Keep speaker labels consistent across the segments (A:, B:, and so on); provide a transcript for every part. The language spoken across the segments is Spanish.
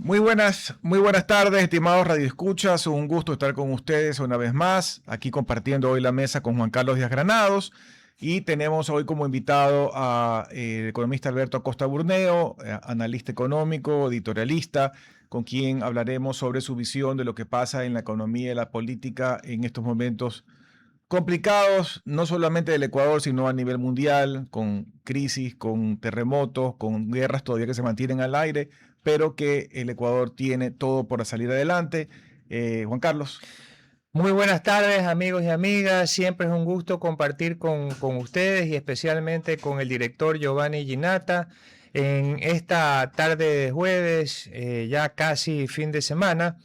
A: Muy buenas tardes, estimados radioescuchas. Un gusto estar con ustedes una vez más, aquí compartiendo hoy la mesa con Juan Carlos Díaz Granados. Y tenemos hoy como invitado al economista Alberto Acosta Burneo, analista económico, editorialista, con quien hablaremos sobre su visión de lo que pasa en la economía y la política en estos momentos complicados, no solamente del Ecuador, sino a nivel mundial, con crisis, con terremotos, con guerras todavía que se mantienen al aire, pero que el Ecuador tiene todo para salir adelante. Juan Carlos.
B: Muy buenas tardes, amigos y amigas. Siempre es un gusto compartir con ustedes y especialmente con el director Giovanni Ginata en esta tarde de jueves, ya casi fin de semana.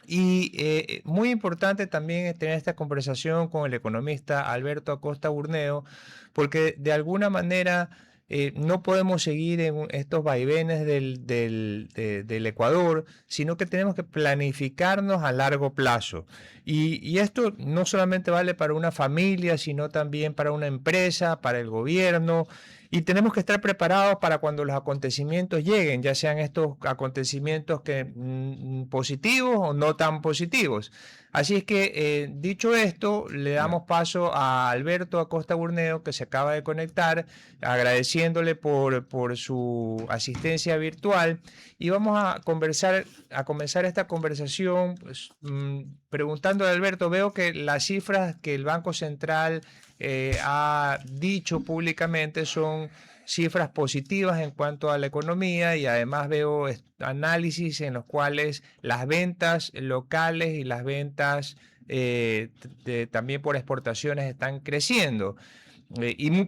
B: Y muy importante también es tener esta conversación con el economista Alberto Acosta Burneo, porque de alguna manera no podemos seguir en estos vaivenes del Ecuador, sino que tenemos que planificarnos a largo plazo. Y esto no solamente vale para una familia, sino también para una empresa, para el gobierno. Y tenemos que estar preparados para cuando los acontecimientos lleguen, ya sean estos acontecimientos positivos o no tan positivos. Así es que, dicho esto, le damos paso a Alberto Acosta Burneo, que se acaba de conectar, agradeciéndole por su asistencia virtual. Y vamos a comenzar esta conversación pues, preguntándole a Alberto. Veo que las cifras que el Banco Central ha dicho públicamente son cifras positivas en cuanto a la economía, y además veo análisis en los cuales las ventas locales y las ventas también por exportaciones están creciendo.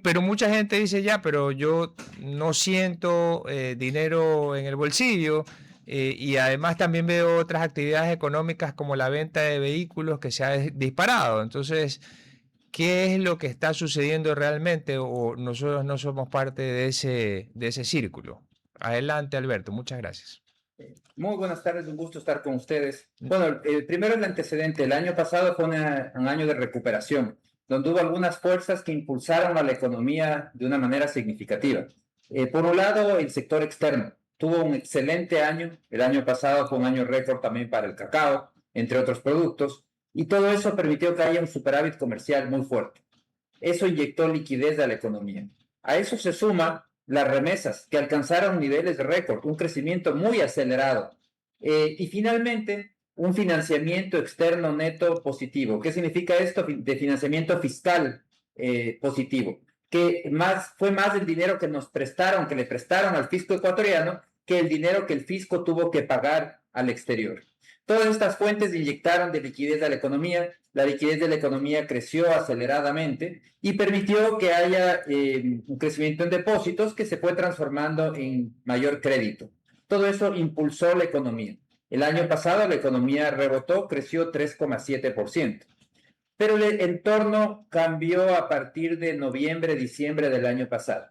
B: Pero mucha gente dice ya, pero yo no siento dinero en el bolsillo. Y además también veo otras actividades económicas como la venta de vehículos que se ha disparado. Entonces, ¿qué es lo que está sucediendo realmente? ¿O nosotros no somos parte de ese círculo? Adelante, Alberto. Muchas gracias.
C: Muy buenas tardes, un gusto estar con ustedes. Bueno, primero el antecedente. El año pasado fue un año de recuperación, donde hubo algunas fuerzas que impulsaron a la economía de una manera significativa. Por un lado, el sector externo tuvo un excelente año. El año pasado fue un año récord también para el cacao, entre otros productos, y todo eso permitió que haya un superávit comercial muy fuerte. Eso inyectó liquidez a la economía. A eso se suma las remesas, que alcanzaron niveles de récord, un crecimiento muy acelerado. Y finalmente, un financiamiento externo neto positivo. ¿Qué significa esto? De financiamiento fiscal positivo, que fue más el dinero que nos prestaron, que le prestaron al fisco ecuatoriano, que el dinero que el fisco tuvo que pagar al exterior. Todas estas fuentes inyectaron de liquidez a la economía. La liquidez de la economía creció aceleradamente y permitió que haya un crecimiento en depósitos que se fue transformando en mayor crédito. Todo eso impulsó la economía. El año pasado la economía rebotó, creció 3,7%. Pero el entorno cambió a partir de noviembre, diciembre del año pasado.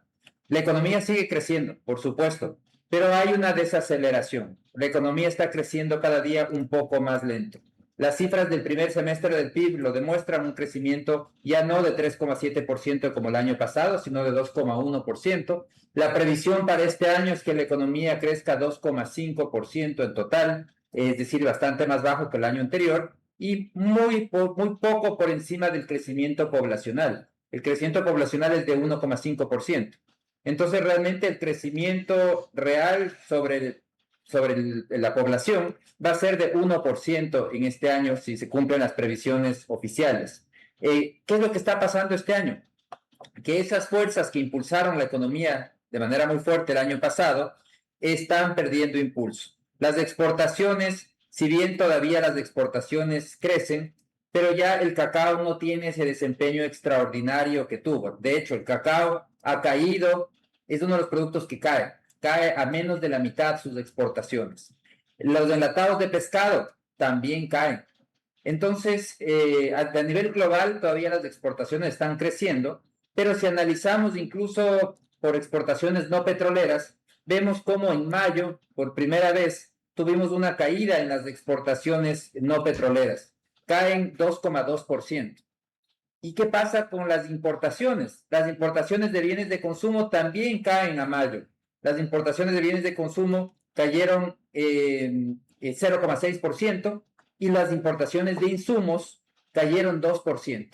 C: La economía sigue creciendo, por supuesto, pero hay una desaceleración. La economía está creciendo cada día un poco más lento. Las cifras del primer semestre del PIB lo demuestran, un crecimiento ya no de 3,7% como el año pasado, sino de 2,1%. La previsión para este año es que la economía crezca 2,5% en total, es decir, bastante más bajo que el año anterior, y muy poco por encima del crecimiento poblacional. El crecimiento poblacional es de 1,5%. Entonces, realmente el crecimiento real sobre la población va a ser de 1% en este año si se cumplen las previsiones oficiales. ¿Qué es lo que está pasando este año? Que esas fuerzas que impulsaron la economía de manera muy fuerte el año pasado están perdiendo impulso. Las exportaciones, si bien todavía las exportaciones crecen, pero ya el cacao no tiene ese desempeño extraordinario que tuvo. De hecho, el cacao ha caído, es uno de los productos que cae a menos de la mitad sus exportaciones. Los enlatados de pescado también caen. Entonces, a nivel global todavía las exportaciones están creciendo, pero si analizamos incluso por exportaciones no petroleras, vemos cómo en mayo, por primera vez, tuvimos una caída en las exportaciones no petroleras. Caen 2,2%. ¿Y qué pasa con las importaciones? Las importaciones de bienes de consumo también caen a mayo. Las importaciones de bienes de consumo cayeron 0,6% y las importaciones de insumos cayeron 2%.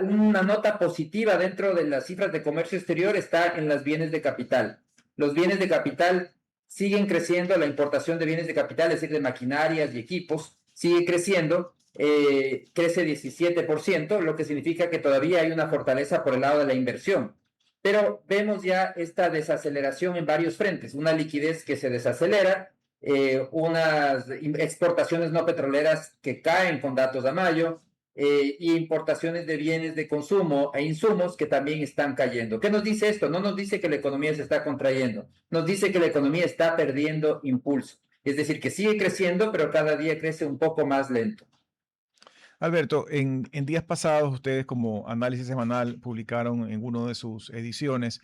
C: Una nota positiva dentro de las cifras de comercio exterior está en los bienes de capital. Los bienes de capital siguen creciendo, la importación de bienes de capital, es decir, de maquinarias y equipos, sigue creciendo, crece 17%, lo que significa que todavía hay una fortaleza por el lado de la inversión. Pero vemos ya esta desaceleración en varios frentes, una liquidez que se desacelera, unas exportaciones no petroleras que caen con datos a mayo, y importaciones de bienes de consumo e insumos que también están cayendo. ¿Qué nos dice esto? No nos dice que la economía se está contrayendo, nos dice que la economía está perdiendo impulso. Es decir, que sigue creciendo, pero cada día crece un poco más lento.
A: Alberto, en días pasados ustedes como análisis semanal publicaron en una de sus ediciones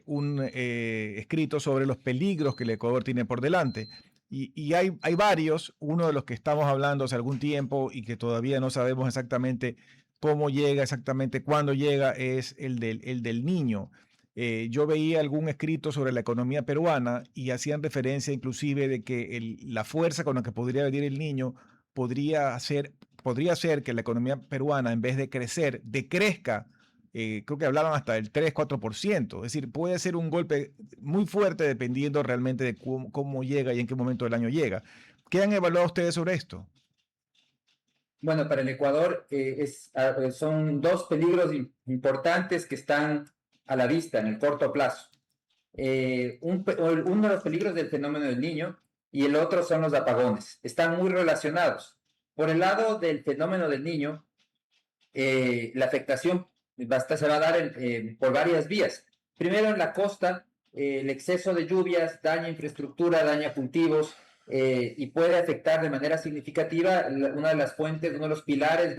A: un escrito sobre los peligros que el Ecuador tiene por delante. Y hay varios, uno de los que estamos hablando hace algún tiempo y que todavía no sabemos exactamente cómo llega, exactamente cuándo llega, es el del Niño. Yo veía algún escrito sobre la economía peruana y hacían referencia inclusive de que la fuerza con la que podría venir el Niño podría ser que la economía peruana, en vez de crecer, decrezca. Creo que hablaban hasta del 3-4%. Es decir, puede ser un golpe muy fuerte dependiendo realmente de cómo llega y en qué momento del año llega. ¿Qué han evaluado ustedes sobre esto?
C: Bueno, para el Ecuador son dos peligros importantes que están a la vista en el corto plazo. Uno de los peligros del fenómeno del Niño y el otro son los apagones. Están muy relacionados. Por el lado del fenómeno del Niño, la afectación se va a dar por varias vías. Primero, en la costa, el exceso de lluvias daña infraestructura, daña cultivos y puede afectar de manera significativa una de las fuentes, uno de los pilares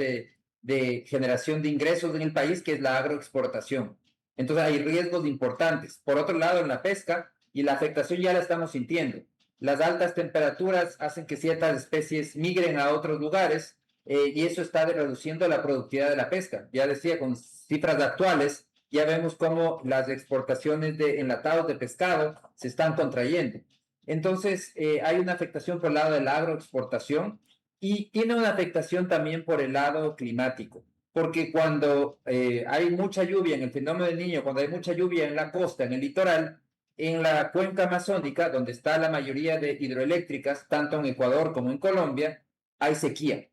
C: de generación de ingresos en el país, que es la agroexportación. Entonces hay riesgos importantes. Por otro lado, en la pesca, y la afectación ya la estamos sintiendo. Las altas temperaturas hacen que ciertas especies migren a otros lugares y eso está reduciendo la productividad de la pesca. Ya decía, con cifras actuales, ya vemos cómo las exportaciones de enlatados de pescado se están contrayendo. Entonces, hay una afectación por el lado de la agroexportación y tiene una afectación también por el lado climático. Porque cuando hay mucha lluvia en el fenómeno del Niño, cuando hay mucha lluvia en la costa, en el litoral, en la cuenca amazónica, donde está la mayoría de hidroeléctricas, tanto en Ecuador como en Colombia, hay sequía.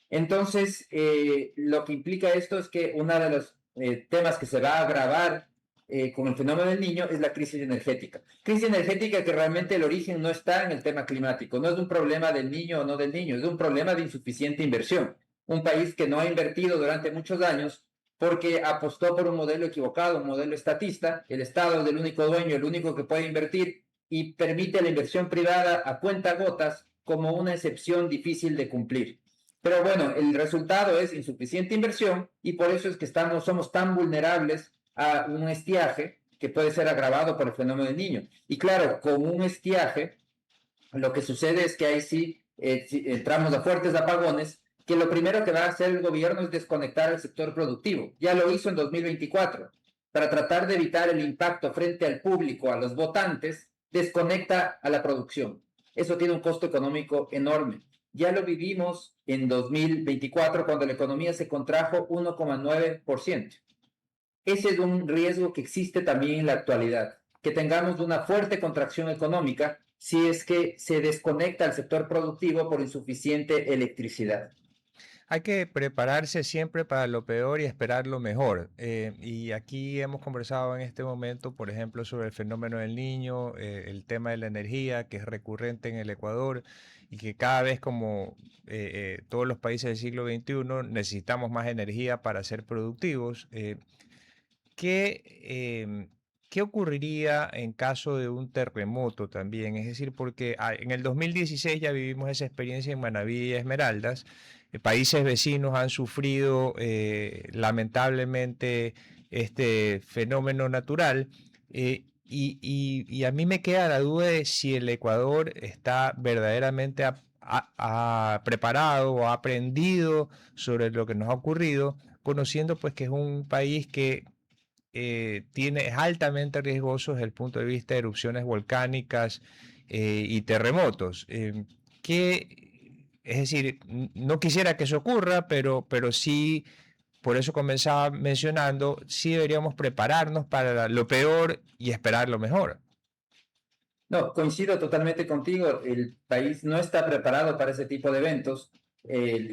C: Entonces, lo que implica esto es que uno de los temas que se va a agravar con el fenómeno del Niño es la crisis energética. Crisis energética que realmente el origen no está en el tema climático, no es un problema del Niño o no del Niño, es un problema de insuficiente inversión. Un país que no ha invertido durante muchos años porque apostó por un modelo equivocado, un modelo estatista. El Estado es el único dueño, el único que puede invertir y permite la inversión privada a cuentagotas como una excepción difícil de cumplir. Pero bueno, el resultado es insuficiente inversión y por eso es que somos tan vulnerables a un estiaje que puede ser agravado por el fenómeno del Niño. Y claro, con un estiaje, lo que sucede es que ahí sí entramos a fuertes apagones, que lo primero que va a hacer el gobierno es desconectar al sector productivo. Ya lo hizo en 2024. Para tratar de evitar el impacto frente al público, a los votantes, desconecta a la producción. Eso tiene un costo económico enorme. Ya lo vivimos en 2024 cuando la economía se contrajo 1,9%. Ese es un riesgo que existe también en la actualidad, que tengamos una fuerte contracción económica si es que se desconecta el sector productivo por insuficiente electricidad.
B: Hay que prepararse siempre para lo peor y esperar lo mejor. Y aquí hemos conversado en este momento, por ejemplo, sobre el fenómeno del Niño, el tema de la energía, que es recurrente en el Ecuador y que cada vez como todos los países del siglo XXI necesitamos más energía para ser productivos. ¿Qué ocurriría en caso de un terremoto también? Es decir, porque en el 2016 ya vivimos esa experiencia en Manabí y Esmeraldas. Países vecinos han sufrido lamentablemente este fenómeno natural. Y a mí me queda la duda de si el Ecuador está verdaderamente preparado o ha aprendido sobre lo que nos ha ocurrido, conociendo pues que es un país que es altamente riesgoso desde el punto de vista de erupciones volcánicas y terremotos. Es decir, no quisiera que eso ocurra, pero sí, por eso comenzaba mencionando, sí deberíamos prepararnos para lo peor y esperar lo mejor.
C: No, coincido totalmente contigo. El país no está preparado para ese tipo de eventos.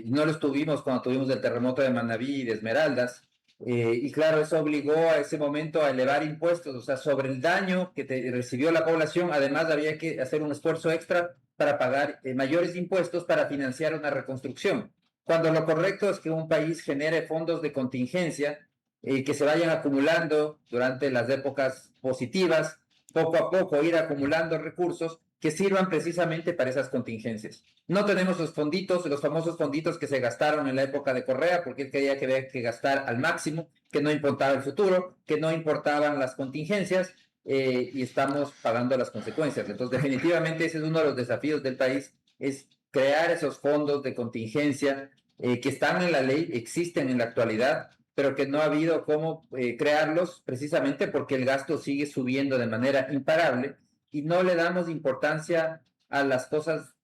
C: No lo estuvimos cuando tuvimos el terremoto de Manabí y de Esmeraldas. Y claro, eso obligó a ese momento a elevar impuestos, o sea, sobre el daño que recibió la población. Además, había que hacer un esfuerzo extra para pagar mayores impuestos para financiar una reconstrucción. Cuando lo correcto es que un país genere fondos de contingencia que se vayan acumulando durante las épocas positivas, poco a poco ir acumulando recursos que sirvan precisamente para esas contingencias. No tenemos los fonditos, los famosos fonditos que se gastaron en la época de Correa, porque él quería que había que gastar al máximo, que no importaba el futuro, que no importaban las contingencias, y estamos pagando las consecuencias. Entonces, definitivamente ese es uno de los desafíos del país, es crear esos fondos de contingencia que están en la ley, existen en la actualidad, pero que no ha habido cómo crearlos precisamente porque el gasto sigue subiendo de manera imparable y no le damos importancia a las cosas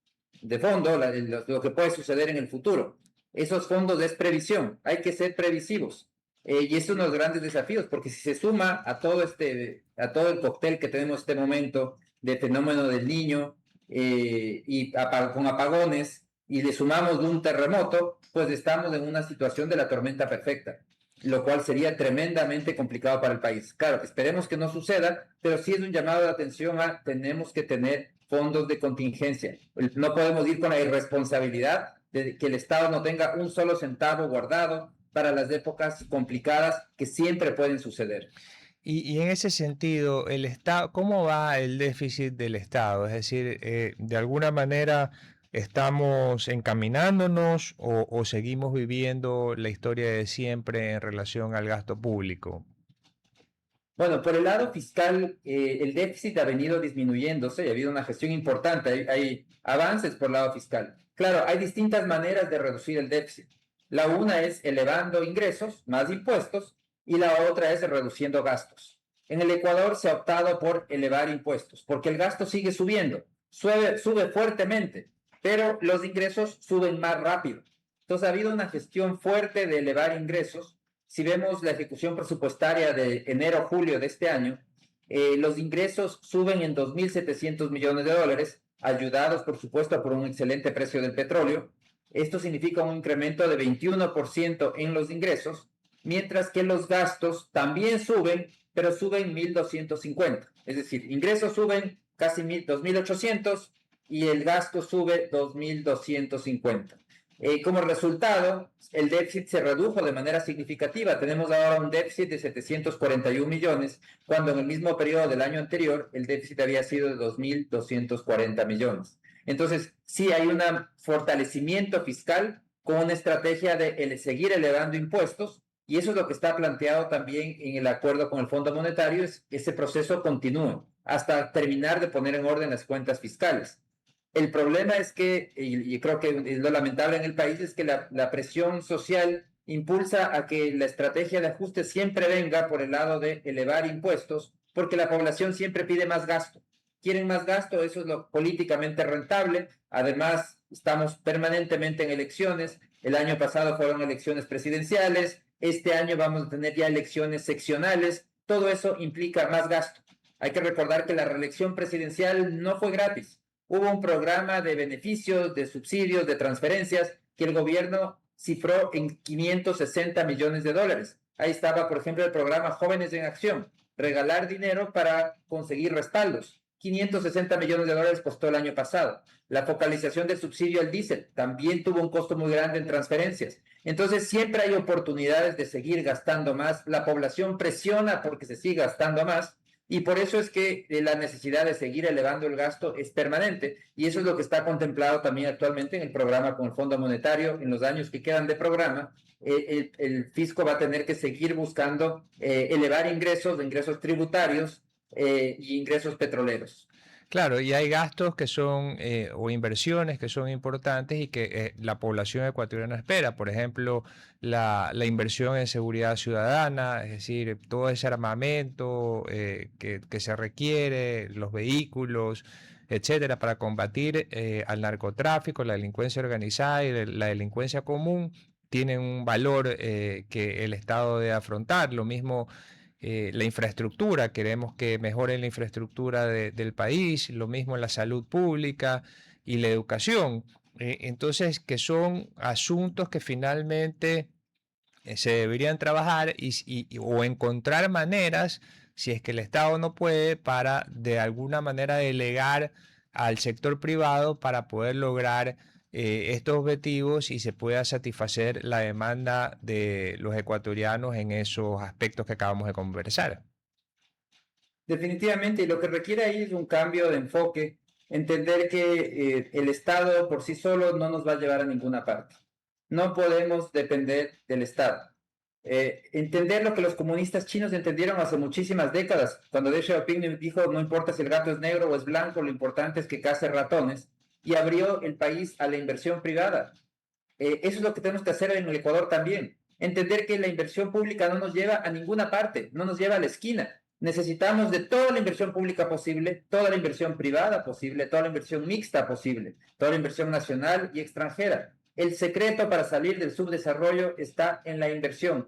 C: de fondo, lo que puede suceder en el futuro. Esos fondos es previsión, hay que ser previsivos. Y es uno de los grandes desafíos, porque si se suma a todo el cóctel que tenemos en este momento de fenómeno del Niño con apagones, y le sumamos de un terremoto, pues estamos en una situación de la tormenta perfecta, lo cual sería tremendamente complicado para el país. Claro, esperemos que no suceda, pero sí es un llamado de atención a tenemos que tener fondos de contingencia. No podemos ir con la irresponsabilidad de que el Estado no tenga un solo centavo guardado para las épocas complicadas que siempre pueden suceder.
B: Y en ese sentido, el Estado, ¿cómo va el déficit del Estado? Es decir, de alguna manera estamos encaminándonos o seguimos viviendo la historia de siempre en relación al gasto público.
C: Bueno, por el lado fiscal, el déficit ha venido disminuyéndose y ha habido una gestión importante. Hay avances por el lado fiscal. Claro, hay distintas maneras de reducir el déficit. La una es elevando ingresos, más impuestos, y la otra es reduciendo gastos. En el Ecuador se ha optado por elevar impuestos, porque el gasto sigue subiendo, sube fuertemente, pero los ingresos suben más rápido. Entonces ha habido una gestión fuerte de elevar ingresos. Si vemos la ejecución presupuestaria de enero-julio de este año, los ingresos suben en 2.700 millones de dólares, ayudados, por supuesto, por un excelente precio del petróleo. Esto significa un incremento de 21% en los ingresos, mientras que los gastos también suben, pero suben 1.250. Es decir, ingresos suben casi 2.800 y el gasto sube 2.250. Como resultado, el déficit se redujo de manera significativa. Tenemos ahora un déficit de 741 millones, cuando en el mismo periodo del año anterior el déficit había sido de 2.240 millones. Entonces, sí hay un fortalecimiento fiscal con una estrategia de seguir elevando impuestos, y eso es lo que está planteado también en el acuerdo con el Fondo Monetario, es que ese proceso continúe hasta terminar de poner en orden las cuentas fiscales. El problema es que, y creo que es lo lamentable en el país, es que la presión social impulsa a que la estrategia de ajuste siempre venga por el lado de elevar impuestos, porque la población siempre pide más gasto. Quieren más gasto, eso es lo políticamente rentable. Además, estamos permanentemente en elecciones. El año pasado fueron elecciones presidenciales. Este año vamos a tener ya elecciones seccionales. Todo eso implica más gasto. Hay que recordar que la reelección presidencial no fue gratis. Hubo un programa de beneficios, de subsidios, de transferencias que el gobierno cifró en 560 millones de dólares. Ahí estaba, por ejemplo, el programa Jóvenes en Acción, regalar dinero para conseguir respaldos. 560 millones de dólares costó el año pasado. La focalización del subsidio al diésel también tuvo un costo muy grande en transferencias. Entonces, siempre hay oportunidades de seguir gastando más. La población presiona porque se siga gastando más. Y por eso es que la necesidad de seguir elevando el gasto es permanente, y eso es lo que está contemplado también actualmente en el programa con el Fondo Monetario. En los años que quedan de programa, el fisco va a tener que seguir buscando elevar ingresos tributarios y ingresos petroleros.
B: Claro, y hay gastos que son, o inversiones que son importantes y que la población ecuatoriana espera. Por ejemplo, la inversión en seguridad ciudadana, es decir, todo ese armamento que se requiere, los vehículos. etcétera, para combatir al narcotráfico, la delincuencia organizada y la delincuencia común, tienen un valor que el Estado debe afrontar. Lo mismo la infraestructura, queremos que mejore la infraestructura del país, lo mismo la salud pública y la educación. Entonces, que son asuntos que finalmente se deberían trabajar o encontrar maneras, si es que el Estado no puede, para de alguna manera delegar al sector privado para poder lograr estos objetivos y se pueda satisfacer la demanda de los ecuatorianos en esos aspectos que acabamos de conversar.
C: Definitivamente, y lo que requiere ahí es un cambio de enfoque, entender que el Estado por sí solo no nos va a llevar a ninguna parte. No podemos depender del Estado. Entender lo que los comunistas chinos entendieron hace muchísimas décadas, cuando Deng Xiaoping dijo no importa si el gato es negro o es blanco, lo importante es que case ratones, y abrió el país a la inversión privada. Eso es lo que tenemos que hacer en el Ecuador también. Entender que la inversión pública no nos lleva a ninguna parte, no nos lleva a la esquina. Necesitamos de toda la inversión pública posible, toda la inversión privada posible, toda la inversión mixta posible, toda la inversión nacional y extranjera. El secreto para salir del subdesarrollo está en la inversión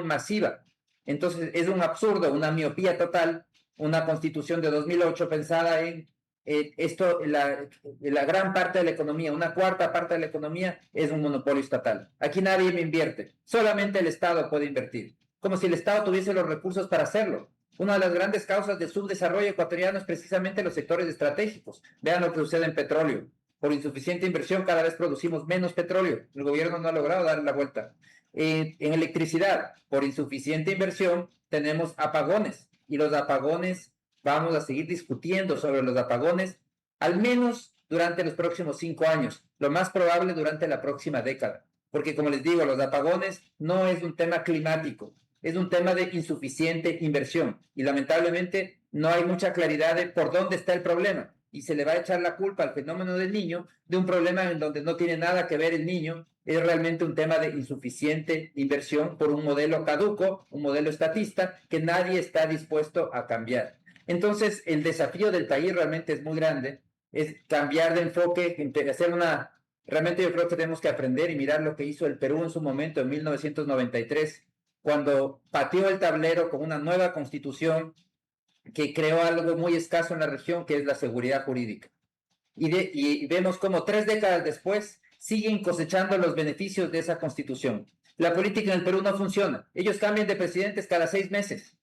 C: masiva. Entonces es un absurdo, una miopía total, una constitución de 2008 pensada en la gran parte de la economía, una cuarta parte de la economía es un monopolio estatal. Aquí nadie me invierte, solamente el Estado puede invertir, como si el Estado tuviese los recursos para hacerlo. Una de las grandes causas del subdesarrollo ecuatoriano es precisamente los sectores estratégicos. Vean lo que sucede en petróleo. Por insuficiente inversión cada vez producimos menos petróleo. El gobierno no ha logrado darle la vuelta. En electricidad, por insuficiente inversión, tenemos apagones. Y los apagones, vamos a seguir discutiendo sobre los apagones, al menos durante los próximos 5 años. Lo más probable durante la próxima década. Porque como les digo, los apagones no es un tema climático. Es un tema de insuficiente inversión y lamentablemente no hay mucha claridad de por dónde está el problema y se le va a echar la culpa al fenómeno del Niño de un problema en donde no tiene nada que ver el Niño, es realmente un tema de insuficiente inversión por un modelo caduco, un modelo estatista que nadie está dispuesto a cambiar. Entonces el desafío del país realmente es muy grande, es cambiar de enfoque, hacer una... Realmente yo creo que tenemos que aprender y mirar lo que hizo el Perú en su momento en 1993, cuando pateó el tablero con una nueva constitución que creó algo muy escaso en la región, que es la seguridad jurídica. Y vemos cómo 3 décadas después siguen cosechando los beneficios de esa constitución. La política en el Perú no funciona. Ellos cambian de presidentes cada 6 meses,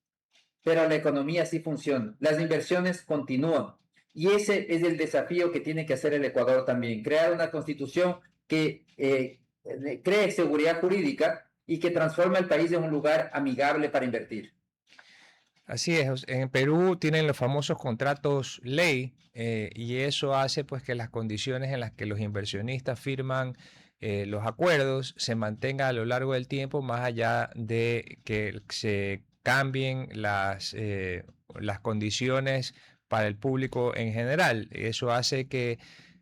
C: pero la economía sí funciona. Las inversiones continúan. Y ese es el desafío que tiene que hacer el Ecuador también, crear una constitución que cree seguridad jurídica y que transforma el país en un lugar amigable para invertir.
B: Así es, en Perú tienen los famosos contratos ley y eso hace pues que las condiciones en las que los inversionistas firman los acuerdos se mantengan a lo largo del tiempo, más allá de que se cambien las condiciones para el público en general. Eso hace que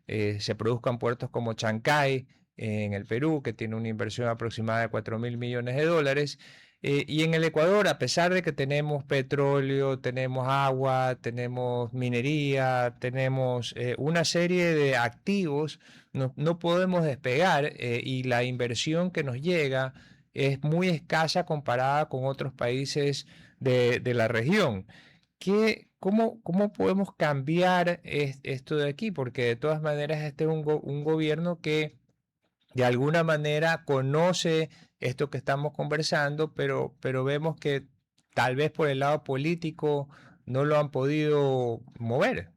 B: se produzcan puertos como Chancay en el Perú, que tiene una inversión aproximada de 4.000 millones de dólares. Y en el Ecuador, a pesar de que tenemos petróleo, tenemos agua, tenemos minería, tenemos una serie de activos, no podemos despegar y la inversión que nos llega es muy escasa comparada con otros países de la región. ¿Cómo podemos cambiar esto de aquí? Porque de todas maneras este es un gobierno que de alguna manera conoce esto que estamos conversando, pero vemos que tal vez por el lado político no lo han podido mover.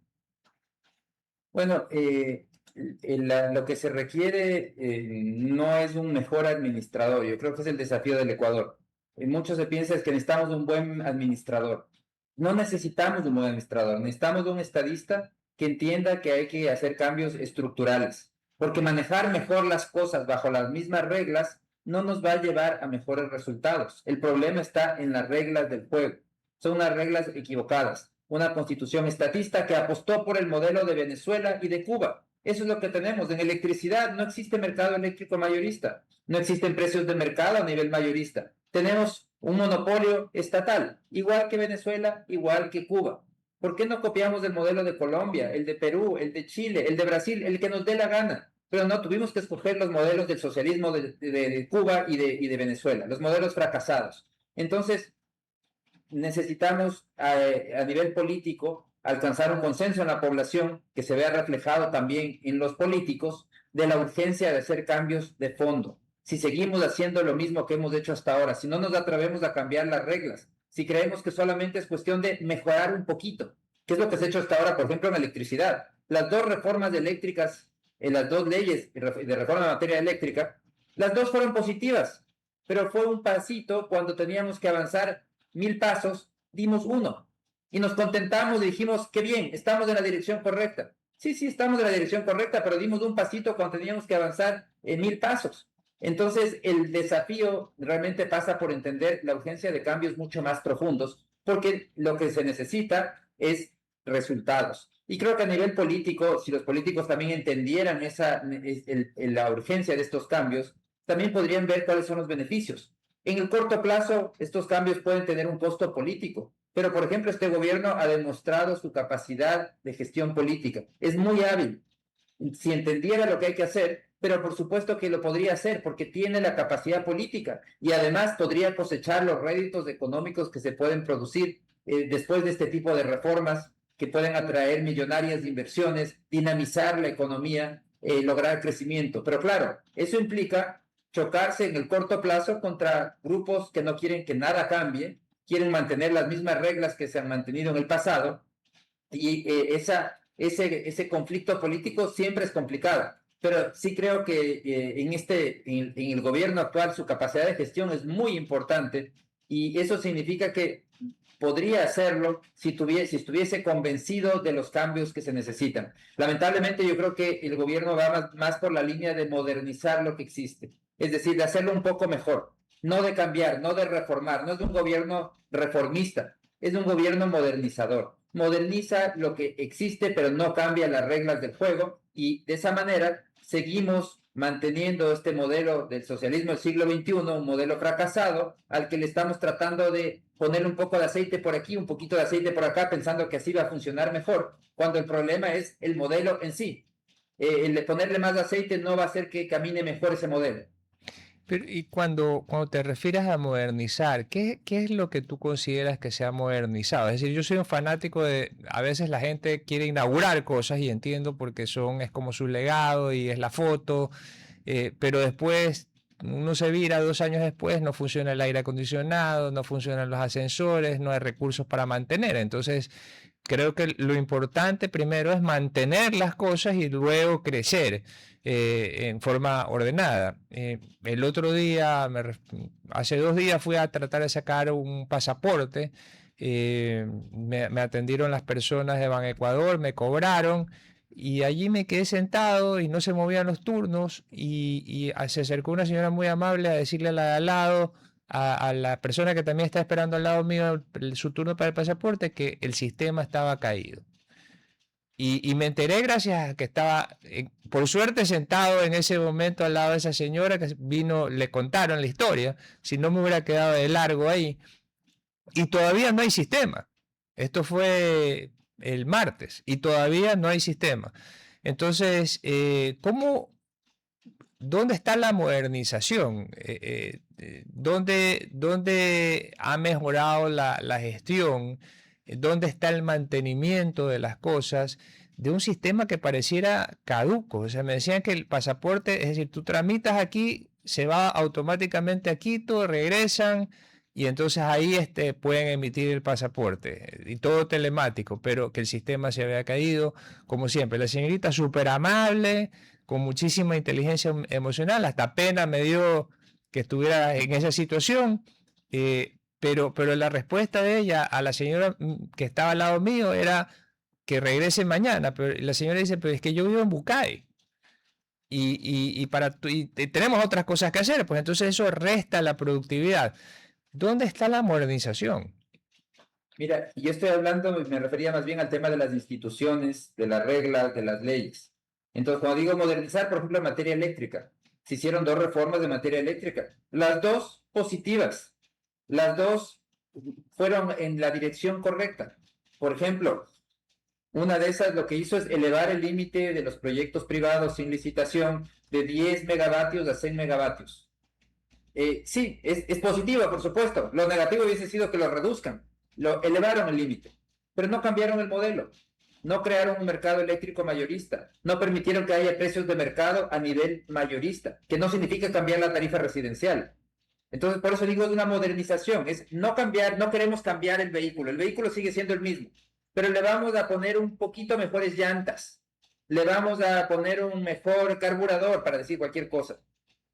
C: Bueno, lo que se requiere no es un mejor administrador. Yo creo que es el desafío del Ecuador. Mucho se piensa es que necesitamos un buen administrador. No necesitamos un buen administrador, necesitamos un estadista que entienda que hay que hacer cambios estructurales. Porque manejar mejor las cosas bajo las mismas reglas no nos va a llevar a mejores resultados. El problema está en las reglas del juego. Son unas reglas equivocadas. Una constitución estatista que apostó por el modelo de Venezuela y de Cuba. Eso es lo que tenemos. En electricidad no existe mercado eléctrico mayorista. No existen precios de mercado a nivel mayorista. Tenemos un monopolio estatal, igual que Venezuela, igual que Cuba. ¿Por qué no copiamos el modelo de Colombia, el de Perú, el de Chile, el de Brasil, el que nos dé la gana? Pero no, tuvimos que escoger los modelos del socialismo de Cuba y de Venezuela, los modelos fracasados. Entonces, necesitamos a nivel político alcanzar un consenso en la población que se vea reflejado también en los políticos de la urgencia de hacer cambios de fondo. Si seguimos haciendo lo mismo que hemos hecho hasta ahora, si no nos atrevemos a cambiar las reglas, si creemos que solamente es cuestión de mejorar un poquito, ¿qué es lo que se ha hecho hasta ahora, por ejemplo, en electricidad? Las dos reformas eléctricas, las dos leyes de reforma en materia eléctrica, las dos fueron positivas, pero fue un pasito cuando teníamos que avanzar 1000 pasos, dimos uno y nos contentamos y dijimos, qué bien, estamos en la dirección correcta. Sí, estamos en la dirección correcta, pero dimos un pasito cuando teníamos que avanzar en 1000 pasos. Entonces, el desafío realmente pasa por entender la urgencia de cambios mucho más profundos, porque lo que se necesita es resultados. Y creo que a nivel político, si los políticos también entendieran la urgencia de estos cambios, también podrían ver cuáles son los beneficios. En el corto plazo, estos cambios pueden tener un costo político, pero por ejemplo, este gobierno ha demostrado su capacidad de gestión política. Es muy hábil. Si entendiera lo que hay que hacer, pero por supuesto que lo podría hacer porque tiene la capacidad política y además podría cosechar los réditos económicos que se pueden producir después de este tipo de reformas que pueden atraer millonarias inversiones, dinamizar la economía, lograr crecimiento. Pero claro, eso implica chocarse en el corto plazo contra grupos que no quieren que nada cambie, quieren mantener las mismas reglas que se han mantenido en el pasado, y ese conflicto político siempre es complicado. Pero sí creo que en el gobierno actual su capacidad de gestión es muy importante y eso significa que podría hacerlo si estuviese convencido de los cambios que se necesitan. Lamentablemente yo creo que el gobierno va más por la línea de modernizar lo que existe, es decir, de hacerlo un poco mejor, no de cambiar, no de reformar, no es un gobierno reformista, es un gobierno modernizador. Moderniza lo que existe, pero no cambia las reglas del juego y de esa manera seguimos manteniendo este modelo del socialismo del siglo XXI, un modelo fracasado al que le estamos tratando de poner un poco de aceite por aquí, un poquito de aceite por acá, pensando que así va a funcionar mejor, cuando el problema es el modelo en sí. El de ponerle más aceite no va a hacer que camine mejor ese modelo.
B: Pero, y cuando te refieres a modernizar, ¿qué es lo que tú consideras que se ha modernizado? Es decir, yo soy un fanático de, a veces la gente quiere inaugurar cosas y entiendo porque es como su legado y es la foto, pero después uno se vira 2 años después, no funciona el aire acondicionado, no funcionan los ascensores, no hay recursos para mantener. Entonces, creo que lo importante primero es mantener las cosas y luego crecer en forma ordenada. El otro día, hace 2 días fui a tratar de sacar un pasaporte. Me atendieron las personas de Banecuador, me cobraron y allí me quedé sentado y no se movían los turnos y se acercó una señora muy amable a decirle a la de al lado, a la persona que también está esperando al lado mío su turno para el pasaporte, que el sistema estaba caído. Y me enteré gracias a que estaba, por suerte, sentado en ese momento al lado de esa señora que vino, le contaron la historia, si no me hubiera quedado de largo ahí. Y todavía no hay sistema. Esto fue el martes y todavía no hay sistema. Entonces, ¿dónde está la modernización? ¿Dónde ha mejorado la gestión? ¿Dónde está el mantenimiento de las cosas de un sistema que pareciera caduco? O sea, me decían que el pasaporte, es decir, tú tramitas aquí, se va automáticamente a Quito, regresan y entonces ahí pueden emitir el pasaporte y todo telemático, pero que el sistema se había caído, como siempre. La señorita súper amable, con muchísima inteligencia emocional, hasta pena me dio que estuviera en esa situación, pero la respuesta de ella a la señora que estaba al lado mío era que regrese mañana, pero la señora dice, pero es que yo vivo en Bucay y tenemos otras cosas que hacer, pues entonces eso resta la productividad. ¿Dónde está la modernización?
C: Mira, yo estoy hablando, me refería más bien al tema de las instituciones, de las reglas, de las leyes. Entonces, cuando digo modernizar, por ejemplo, en materia eléctrica, se hicieron 2 reformas de materia eléctrica, las 2 positivas, las 2 fueron en la dirección correcta. Por ejemplo, Una de esas lo que hizo es elevar el límite de los proyectos privados sin licitación de 10 megavatios a 100 megavatios. Sí, es positiva, por supuesto. Lo negativo hubiese sido que lo reduzcan. Lo elevaron el límite, pero no cambiaron el modelo. No crearon un mercado eléctrico mayorista. No permitieron que haya precios de mercado a nivel mayorista, que no significa cambiar la tarifa residencial. Entonces, por eso digo, es una modernización. Es no cambiar, no queremos cambiar el vehículo. El vehículo sigue siendo el mismo, pero le vamos a poner un poquito mejores llantas. Le vamos a poner un mejor carburador, para decir cualquier cosa.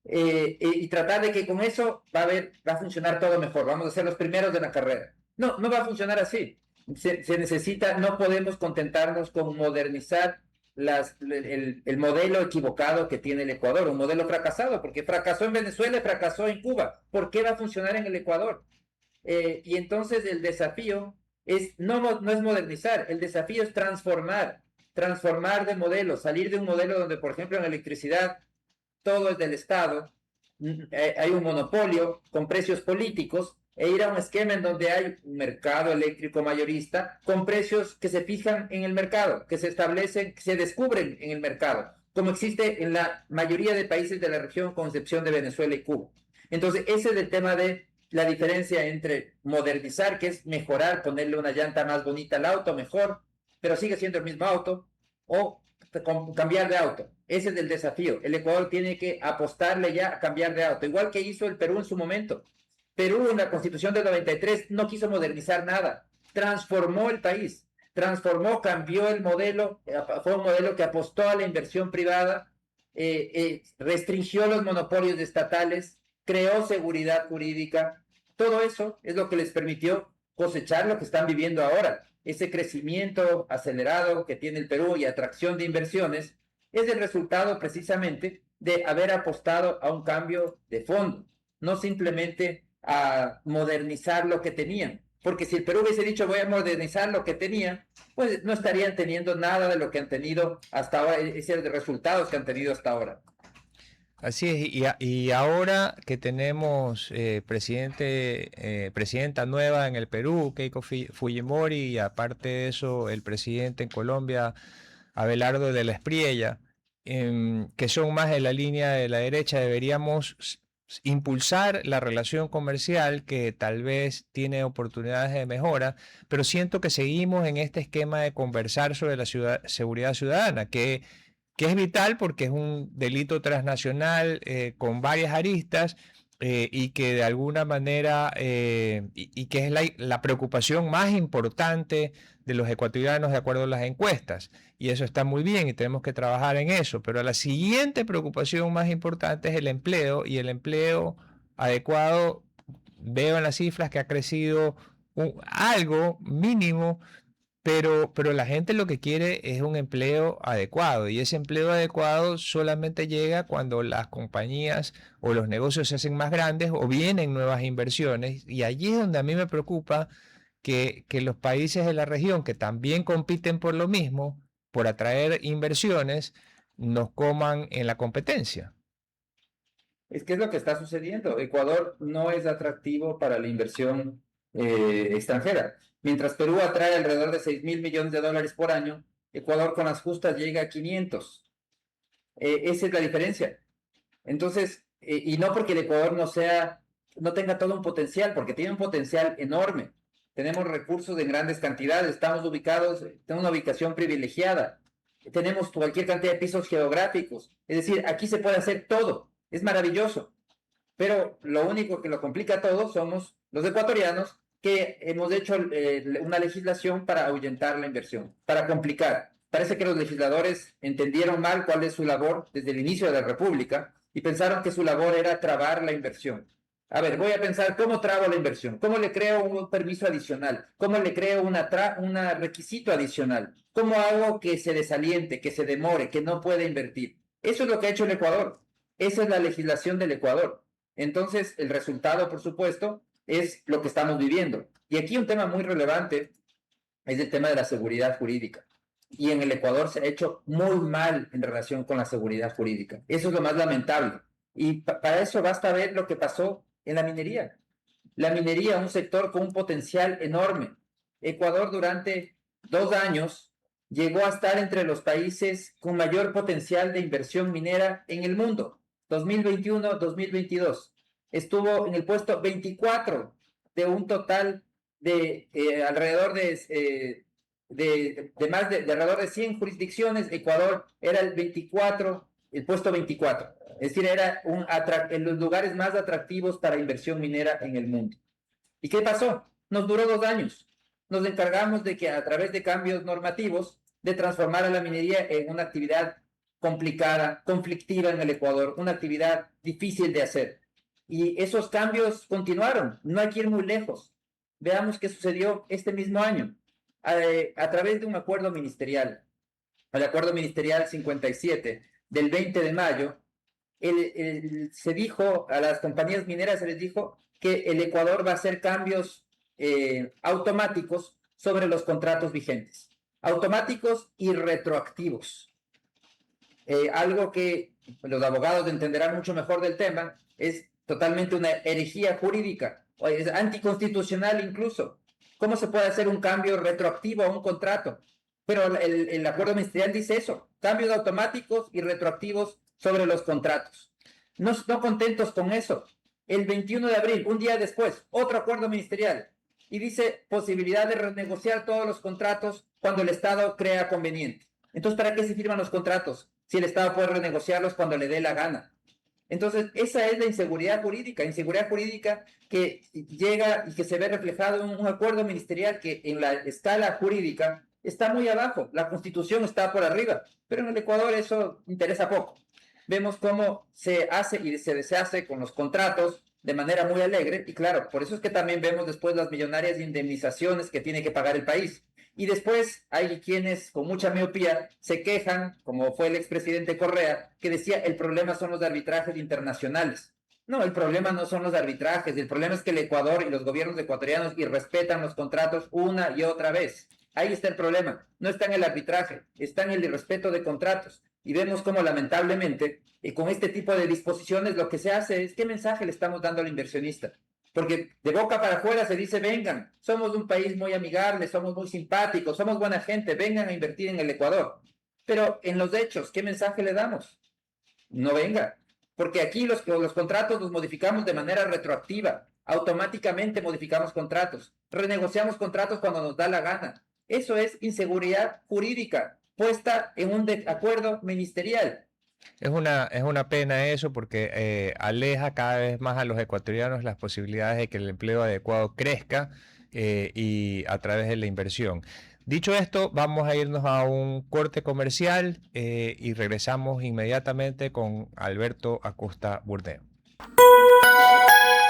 C: Y tratar de que con eso va a funcionar todo mejor, vamos a ser los primeros de la carrera. No, no va a funcionar así. Se necesita, no podemos contentarnos con modernizar el modelo equivocado que tiene el Ecuador, un modelo fracasado, porque fracasó en Venezuela y fracasó en Cuba. ¿Por qué va a funcionar en el Ecuador? Y entonces el desafío no es modernizar, el desafío es transformar de modelo, salir de un modelo donde, por ejemplo, en electricidad, todo es del Estado, hay un monopolio con precios políticos, e ir a un esquema en donde hay un mercado eléctrico mayorista con precios que se fijan en el mercado, que se establecen, que se descubren en el mercado, como existe en la mayoría de países de la región, con excepción de Venezuela y Cuba. Entonces, ese es el tema de la diferencia entre modernizar, que es mejorar, ponerle una llanta más bonita al auto, mejor, pero sigue siendo el mismo auto, o cambiar de auto. Ese es el desafío. El Ecuador tiene que apostarle ya a cambiar de auto, igual que hizo el Perú en su momento. Perú en la Constitución del 93 no quiso modernizar nada, transformó el país, cambió el modelo, fue un modelo que apostó a la inversión privada, restringió los monopolios estatales, creó seguridad jurídica. Todo eso es lo que les permitió cosechar lo que están viviendo ahora. Ese crecimiento acelerado que tiene el Perú y atracción de inversiones es el resultado precisamente de haber apostado a un cambio de fondo, no simplemente a modernizar lo que tenían. Porque si el Perú hubiese dicho voy a modernizar lo que tenía, pues no estarían teniendo nada de lo que han tenido hasta ahora, ese es de resultados que han tenido hasta ahora.
B: Así es, y ahora que tenemos presidenta nueva en el Perú, Keiko Fujimori, y aparte de eso, el presidente en Colombia, Abelardo de la Espriella, que son más de la línea de la derecha, deberíamos impulsar la relación comercial que tal vez tiene oportunidades de mejora, pero siento que seguimos en este esquema de conversar sobre la seguridad ciudadana, que es vital porque es un delito transnacional con varias aristas y que de alguna manera, y que es la preocupación más importante de los ecuatorianos de acuerdo a las encuestas. Y eso está muy bien y tenemos que trabajar en eso. Pero la siguiente preocupación más importante es el empleo, y el empleo adecuado, veo en las cifras que ha crecido algo mínimo, pero la gente lo que quiere es un empleo adecuado, y ese empleo adecuado solamente llega cuando las compañías o los negocios se hacen más grandes o vienen nuevas inversiones, y allí es donde a mí me preocupa que los países de la región que también compiten por lo mismo, por atraer inversiones, nos coman en la competencia.
C: Es que es lo que está sucediendo. Ecuador no es atractivo para la inversión extranjera. Mientras Perú atrae alrededor de 6.000 millones de dólares por año, Ecuador con las justas llega a 500. Esa es la diferencia. Entonces, y no porque el Ecuador no tenga todo un potencial, porque tiene un potencial enorme. Tenemos recursos en grandes cantidades, estamos ubicados, tenemos una ubicación privilegiada, tenemos cualquier cantidad de pisos geográficos. Es decir, aquí se puede hacer todo, es maravilloso. Pero lo único que lo complica todo somos los ecuatorianos, que hemos hecho una legislación para ahuyentar la inversión, para complicar. Parece que los legisladores entendieron mal cuál es su labor desde el inicio de la República y pensaron que su labor era trabar la inversión. A ver, voy a pensar cómo trabo la inversión, cómo le creo un permiso adicional, cómo le creo un requisito adicional, cómo hago que se desaliente, que se demore, que no pueda invertir. Eso es lo que ha hecho el Ecuador. Esa es la legislación del Ecuador. Entonces, el resultado, por supuesto, es lo que estamos viviendo. Y aquí un tema muy relevante es el tema de la seguridad jurídica. Y en el Ecuador se ha hecho muy mal en relación con la seguridad jurídica. Eso es lo más lamentable. Y para eso basta ver lo que pasó en la minería. La minería, un sector con un potencial enorme. Ecuador durante 2 años llegó a estar entre los países con mayor potencial de inversión minera en el mundo. 2021-2022. Estuvo en el puesto 24 de un total de alrededor de alrededor de 100 jurisdicciones. Ecuador era el puesto 24. Es decir, era en los lugares más atractivos para inversión minera en el mundo. ¿Y qué pasó? Nos duró 2 años. Nos encargamos de que a través de cambios normativos, de transformar a la minería en una actividad complicada, conflictiva en el Ecuador, una actividad difícil de hacer. Y esos cambios continuaron, no hay que ir muy lejos. Veamos qué sucedió este mismo año. A través de un acuerdo ministerial, el acuerdo ministerial 57 del 20 de mayo, se dijo a las compañías mineras, se les dijo que el Ecuador va a hacer cambios automáticos sobre los contratos vigentes, automáticos y retroactivos. Algo que los abogados entenderán mucho mejor del tema, es totalmente una herejía jurídica, es anticonstitucional incluso. ¿Cómo se puede hacer un cambio retroactivo a un contrato? Pero el acuerdo ministerial dice eso, cambios automáticos y retroactivos sobre los contratos. No contentos con eso, el 21 de abril, un día después, otro acuerdo ministerial, y dice posibilidad de renegociar todos los contratos cuando el Estado crea conveniente. Entonces, ¿para qué se firman los contratos si el Estado puede renegociarlos cuando le dé la gana? Entonces, esa es la inseguridad jurídica que llega y que se ve reflejado en un acuerdo ministerial que en la escala jurídica está muy abajo, la Constitución está por arriba, pero en el Ecuador eso interesa poco. Vemos cómo se hace y se deshace con los contratos de manera muy alegre, y claro, por eso es que también vemos después las millonarias indemnizaciones que tiene que pagar el país. Y después hay quienes con mucha miopía se quejan, como fue el expresidente Correa, que decía el problema son los arbitrajes internacionales. No, el problema no son los arbitrajes, el problema es que el Ecuador y los gobiernos ecuatorianos irrespetan los contratos una y otra vez. Ahí está el problema, no está en el arbitraje, está en el irrespeto de contratos. Y vemos cómo lamentablemente con este tipo de disposiciones lo que se hace es ¿qué mensaje le estamos dando al inversionista? Porque de boca para afuera se dice, vengan, somos un país muy amigable, somos muy simpáticos, somos buena gente, vengan a invertir en el Ecuador. Pero en los hechos, ¿qué mensaje le damos? No venga, porque aquí los contratos los modificamos de manera retroactiva, automáticamente modificamos contratos, renegociamos contratos cuando nos da la gana. Eso es inseguridad jurídica puesta en un acuerdo ministerial.
B: Es una pena eso porque aleja cada vez más a los ecuatorianos las posibilidades de que el empleo adecuado crezca y a través de la inversión. Dicho esto, vamos a irnos a un corte comercial y regresamos inmediatamente con Alberto Acosta Burdeo.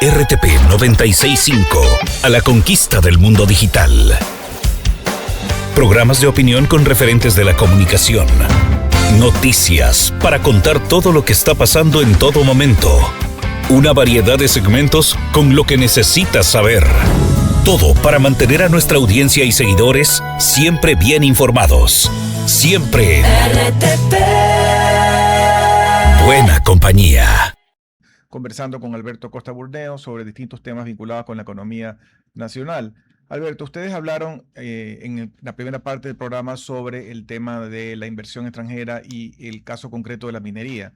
D: RTP 965, a la conquista del mundo digital. Programas de opinión con referentes de la comunicación. Noticias para contar todo lo que está pasando en todo momento. Una variedad de segmentos con lo que necesitas saber. Todo para mantener a nuestra audiencia y seguidores siempre bien informados. Siempre RTP. Buena compañía.
A: Conversando con Alberto Acosta Burdeo sobre distintos temas vinculados con la economía nacional. Alberto, ustedes hablaron en la primera parte del programa sobre el tema de la inversión extranjera y el caso concreto de la minería.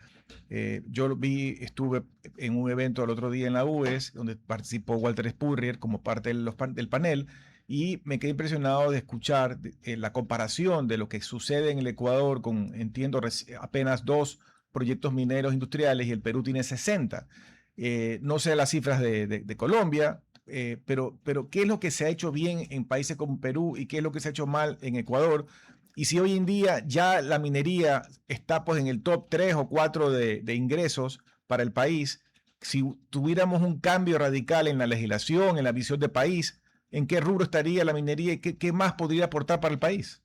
A: Yo estuve en un evento el otro día en la UES, donde participó Walter Spurrier como parte del panel, y me quedé impresionado de escuchar la comparación de lo que sucede en el Ecuador con, entiendo, apenas 2 proyectos mineros industriales y el Perú tiene 60. No sé las cifras de Colombia, pero ¿qué es lo que se ha hecho bien en países como Perú y qué es lo que se ha hecho mal en Ecuador? Y si hoy en día ya la minería está pues en el top 3 o 4 de ingresos para el país, si tuviéramos un cambio radical en la legislación, en la visión de país, ¿en qué rubro estaría la minería y qué más podría aportar para el país?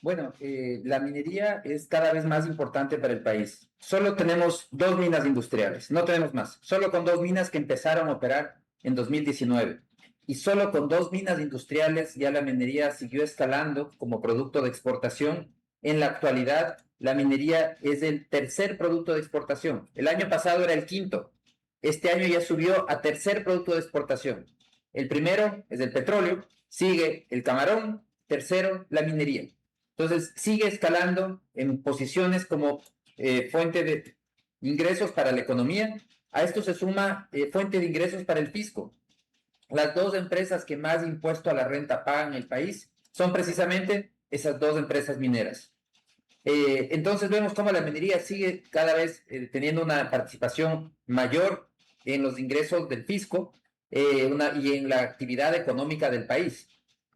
C: Bueno, la minería es cada vez más importante para el país. Solo tenemos 2 minas industriales, no tenemos más. Solo con 2 minas que empezaron a operar en 2019. Y solo con 2 minas industriales ya la minería siguió escalando como producto de exportación. En la actualidad, la minería es el tercer producto de exportación. El año pasado era el quinto. Este año ya subió a tercer producto de exportación. El primero es el petróleo, sigue el camarón, tercero la minería. Entonces, sigue escalando en posiciones como fuente de ingresos para la economía. A esto se suma fuente de ingresos para el fisco. Las dos empresas que más impuesto a la renta pagan en el país son precisamente esas dos empresas mineras. Entonces vemos cómo la minería sigue cada vez teniendo una participación mayor en los ingresos del fisco y en la actividad económica del país.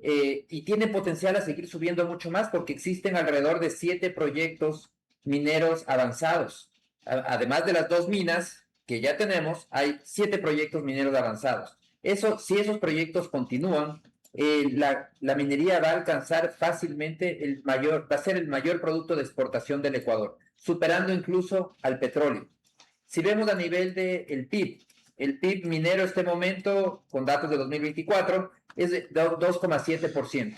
C: Y tiene potencial a seguir subiendo mucho más porque existen alrededor de 7 proyectos mineros avanzados. Además de las 2 minas que ya tenemos, hay 7 proyectos mineros avanzados. Si esos proyectos continúan, la minería va a alcanzar fácilmente va a ser el mayor producto de exportación del Ecuador, superando incluso al petróleo. Si vemos a nivel del PIB, el PIB minero en este momento, con datos de 2024, es de 2,7%.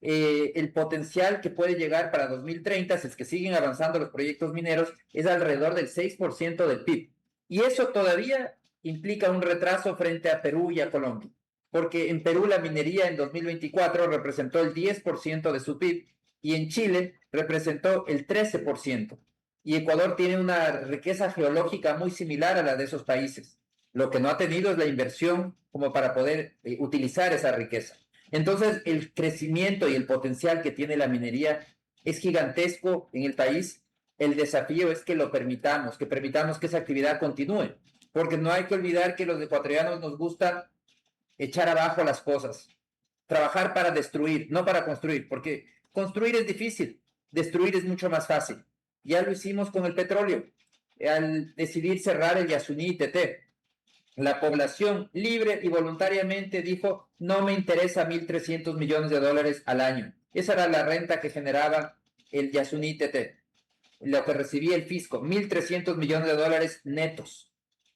C: El potencial que puede llegar para 2030, si es que siguen avanzando los proyectos mineros, es alrededor del 6% del PIB. Y eso todavía implica un retraso frente a Perú y a Colombia, porque en Perú la minería en 2024 representó el 10% de su PIB y en Chile representó el 13%. Y Ecuador tiene una riqueza geológica muy similar a la de esos países. Lo que no ha tenido es la inversión como para poder utilizar esa riqueza. Entonces, el crecimiento y el potencial que tiene la minería es gigantesco en el país. El desafío es que lo permitamos, que esa actividad continúe, porque no hay que olvidar que los ecuatorianos nos gusta echar abajo las cosas, trabajar para destruir, no para construir, porque construir es difícil, destruir es mucho más fácil. Ya lo hicimos con el petróleo, al decidir cerrar el Yasuní-Teté. La población libre y voluntariamente dijo, no me interesa $1.300 millones al año. Esa era la renta que generaba el Yasuní-Teté, lo que recibía el fisco, $1.300 millones netos.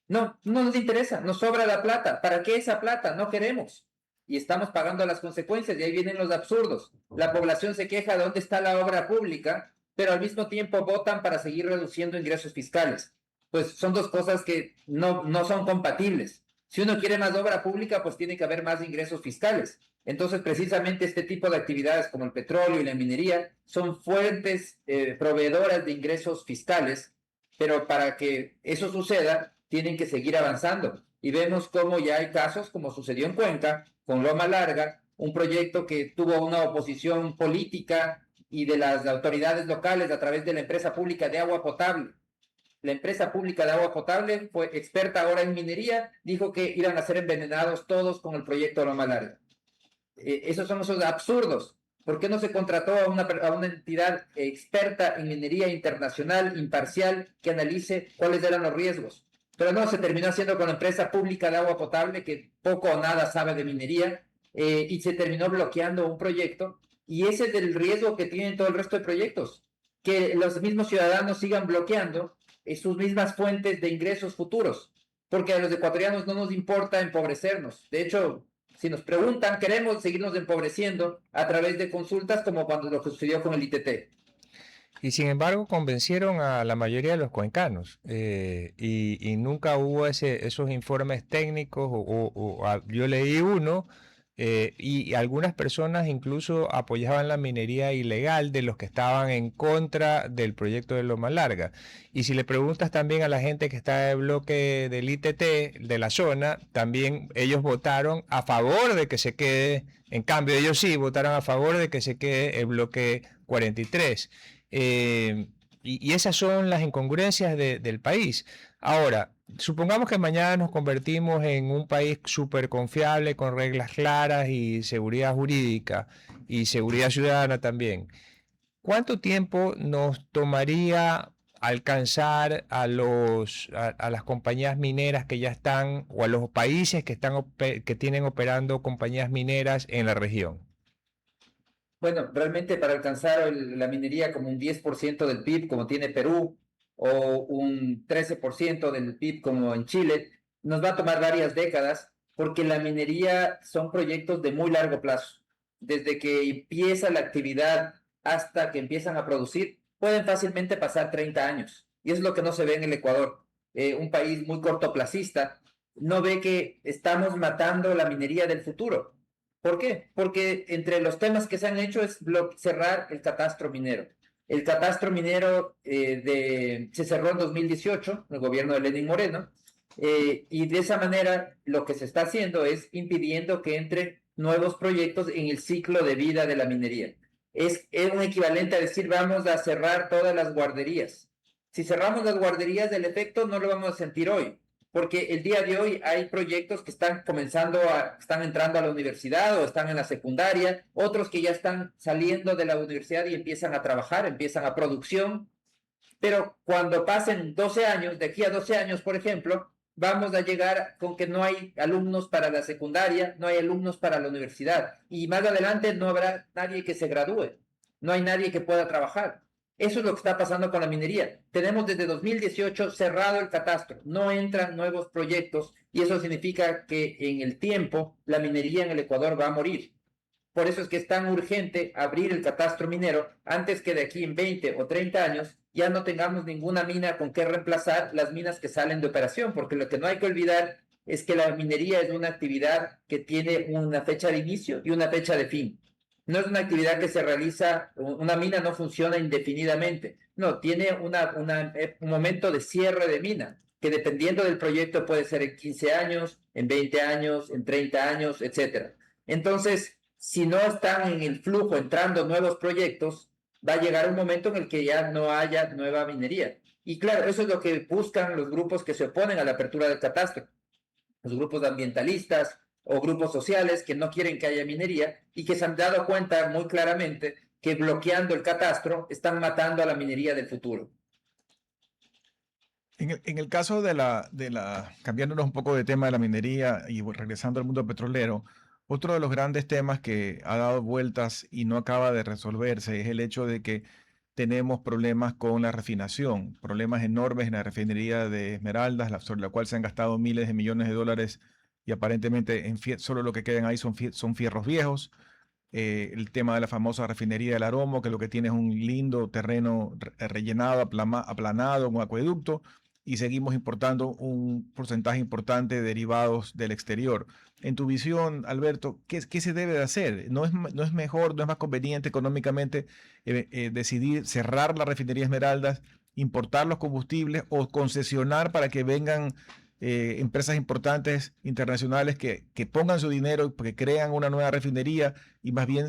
C: No nos interesa, nos sobra la plata. ¿Para qué esa plata? No queremos. Y estamos pagando las consecuencias, y ahí vienen los absurdos. La población se queja de dónde está la obra pública, pero al mismo tiempo votan para seguir reduciendo ingresos fiscales. Pues son dos cosas que no son compatibles. Si uno quiere más obra pública, pues tiene que haber más ingresos fiscales. Entonces, precisamente este tipo de actividades como el petróleo y la minería son fuentes proveedoras de ingresos fiscales, pero para que eso suceda, tienen que seguir avanzando. Y vemos cómo ya hay casos, como sucedió en Cuenca, con Loma Larga, un proyecto que tuvo una oposición política y de las autoridades locales a través de la empresa pública de agua potable. La empresa pública de agua potable fue experta ahora en minería, dijo que iban a ser envenenados todos con el proyecto Loma Larga. Esos son esos absurdos. ¿Por qué no se contrató a una entidad experta en minería internacional, imparcial, que analice cuáles eran los riesgos? Pero no, se terminó haciendo con la empresa pública de agua potable, que poco o nada sabe de minería, y se terminó bloqueando un proyecto. Y ese es el riesgo que tienen todo el resto de proyectos, que los mismos ciudadanos sigan bloqueando sus mismas fuentes de ingresos futuros, porque a los ecuatorianos no nos importa empobrecernos. De hecho, si nos preguntan, queremos seguirnos empobreciendo a través de consultas, como cuando lo que sucedió con el ITT.
B: Y sin embargo convencieron a la mayoría de los cuencanos y nunca hubo esos informes técnicos yo leí uno y algunas personas incluso apoyaban la minería ilegal de los que estaban en contra del proyecto de Loma Larga. Y si le preguntas también a la gente que está en el bloque del ITT, de la zona, también ellos votaron a favor de que se quede, en cambio ellos sí votaron a favor de que se quede el bloque 43. Y esas son las incongruencias del país. Ahora, supongamos que mañana nos convertimos en un país súper confiable, con reglas claras y seguridad jurídica y seguridad ciudadana también. ¿Cuánto tiempo nos tomaría alcanzar a las compañías mineras que ya están, o a los países que tienen operando compañías mineras en la región?
C: Bueno, realmente para alcanzar la minería como un 10% del PIB, como tiene Perú, o un 13% del PIB como en Chile, nos va a tomar varias décadas, porque la minería son proyectos de muy largo plazo. Desde que empieza la actividad hasta que empiezan a producir, pueden fácilmente pasar 30 años. Y es lo que no se ve en el Ecuador. Un país muy cortoplacista no ve que estamos matando la minería del futuro. ¿Por qué? Porque entre los temas que se han hecho es cerrar el catastro minero. El catastro minero se cerró en 2018, el gobierno de Lenín Moreno, y de esa manera lo que se está haciendo es impidiendo que entren nuevos proyectos en el ciclo de vida de la minería. Es un equivalente a decir vamos a cerrar todas las guarderías. Si cerramos las guarderías, el efecto no lo vamos a sentir hoy, porque el día de hoy hay proyectos que están están entrando a la universidad o están en la secundaria, otros que ya están saliendo de la universidad y empiezan a trabajar, empiezan a producción, pero cuando pasen 12 años, de aquí a 12 años, por ejemplo, vamos a llegar con que no hay alumnos para la secundaria, no hay alumnos para la universidad, y más adelante no habrá nadie que se gradúe, no hay nadie que pueda trabajar. Eso es lo que está pasando con la minería. Tenemos desde 2018 cerrado el catastro, no entran nuevos proyectos y eso significa que en el tiempo la minería en el Ecuador va a morir. Por eso es que es tan urgente abrir el catastro minero antes que de aquí en 20 o 30 años ya no tengamos ninguna mina con que reemplazar las minas que salen de operación, porque lo que no hay que olvidar es que la minería es una actividad que tiene una fecha de inicio y una fecha de fin. No es una actividad que se realiza, una mina no funciona indefinidamente, no, tiene un momento de cierre de mina, que dependiendo del proyecto puede ser en 15 años, en 20 años, en 30 años, etc. Entonces, si no están en el flujo entrando nuevos proyectos, va a llegar un momento en el que ya no haya nueva minería. Y claro, eso es lo que buscan los grupos que se oponen a la apertura del catastro, los grupos ambientalistas, o grupos sociales que no quieren que haya minería y que se han dado cuenta muy claramente que bloqueando el catastro están matando a la minería del futuro.
A: En el caso cambiándonos un poco de tema de la minería y regresando al mundo petrolero, otro de los grandes temas que ha dado vueltas y no acaba de resolverse es el hecho de que tenemos problemas con la refinación, problemas enormes en la refinería de Esmeraldas, sobre la cual se han gastado miles de millones de dólares y aparentemente solo lo que quedan ahí son fierros viejos. El tema de la famosa refinería del Aromo, que lo que tiene es un lindo terreno rellenado, aplanado, un acueducto, y seguimos importando un porcentaje importante de derivados del exterior. En tu visión, Alberto, ¿qué se debe de hacer? ¿No es mejor, no es más conveniente económicamente decidir cerrar la refinería Esmeraldas, importar los combustibles o concesionar para que vengan empresas importantes internacionales que pongan su dinero, que crean una nueva refinería y más bien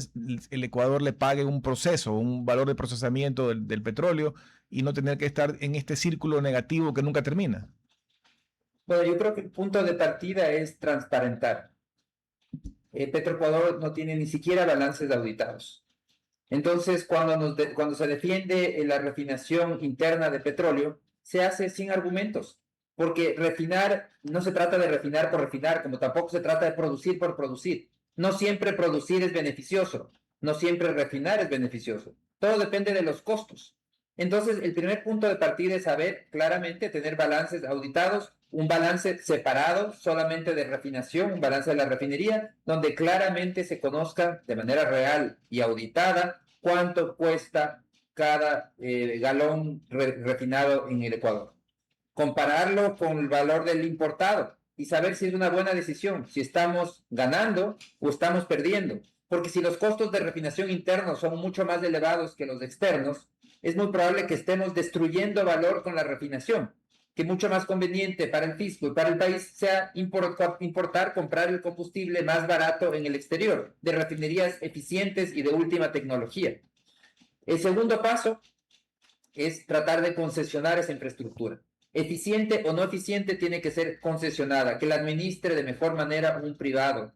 A: el Ecuador le pague un proceso, un valor de procesamiento del petróleo y no tener que estar en este círculo negativo que nunca termina?
C: Bueno, yo creo que el punto de partida es transparentar. Petroecuador no tiene ni siquiera balances auditados. Entonces, cuando se defiende la refinación interna de petróleo, se hace sin argumentos. Porque refinar no se trata de refinar por refinar, como tampoco se trata de producir por producir. No siempre producir es beneficioso, no siempre refinar es beneficioso. Todo depende de los costos. Entonces, el primer punto de partida es saber claramente tener balances auditados, un balance separado solamente de refinación, un balance de la refinería, donde claramente se conozca de manera real y auditada cuánto cuesta cada galón refinado en el Ecuador. Compararlo con el valor del importado y saber si es una buena decisión, si estamos ganando o estamos perdiendo. Porque si los costos de refinación internos son mucho más elevados que los externos, es muy probable que estemos destruyendo valor con la refinación, que mucho más conveniente para el fisco y para el país sea importar, comprar el combustible más barato en el exterior, de refinerías eficientes y de última tecnología. El segundo paso es tratar de concesionar esa infraestructura. Eficiente o no eficiente tiene que ser concesionada, que la administre de mejor manera un privado,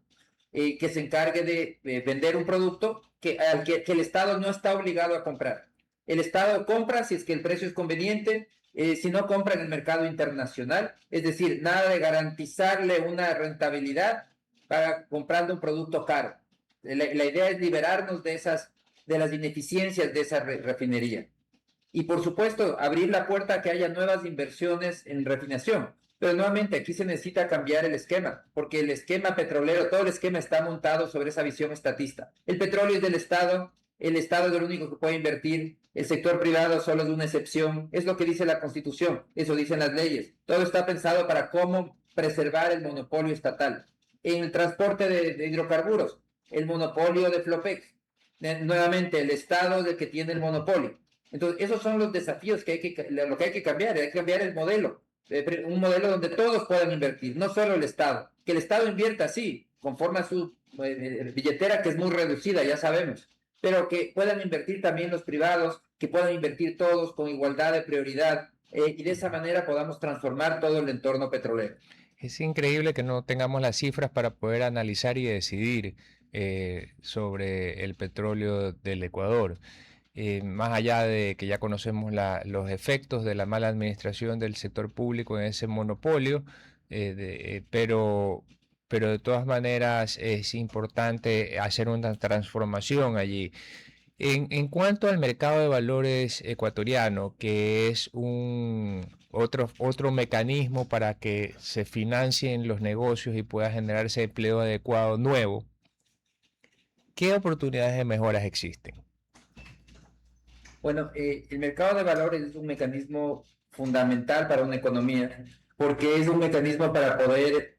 C: que se encargue de vender un producto que el Estado no está obligado a comprar. El Estado compra si es que el precio es conveniente, si no compra en el mercado internacional, es decir, nada de garantizarle una rentabilidad para comprando un producto caro. La idea es liberarnos de las ineficiencias de esa refinería. Y por supuesto, abrir la puerta a que haya nuevas inversiones en refinación. Pero nuevamente aquí se necesita cambiar el esquema, porque el esquema petrolero, todo el esquema está montado sobre esa visión estatista. El petróleo es del Estado, el Estado es el único que puede invertir, el sector privado solo es una excepción, es lo que dice la Constitución, eso dicen las leyes. Todo está pensado para cómo preservar el monopolio estatal. En el transporte de hidrocarburos, el monopolio de Flopec. Nuevamente, el Estado es el que tiene el monopolio. Entonces, esos son los desafíos lo que hay que cambiar el modelo. Un modelo donde todos puedan invertir, no solo el Estado. Que el Estado invierta, sí, conforme a su billetera, que es muy reducida, ya sabemos, pero que puedan invertir también los privados, que puedan invertir todos con igualdad de prioridad, y de esa manera podamos transformar todo el entorno petrolero.
B: Es increíble que no tengamos las cifras para poder analizar y decidir sobre el petróleo del Ecuador. Más allá de que ya conocemos los efectos de la mala administración del sector público en ese monopolio, pero de todas maneras es importante hacer una transformación allí. En cuanto al mercado de valores ecuatoriano, que es otro mecanismo para que se financien los negocios y pueda generarse empleo adecuado nuevo, ¿qué oportunidades de mejoras existen?
C: Bueno, el mercado de valores es un mecanismo fundamental para una economía, porque es un mecanismo para poder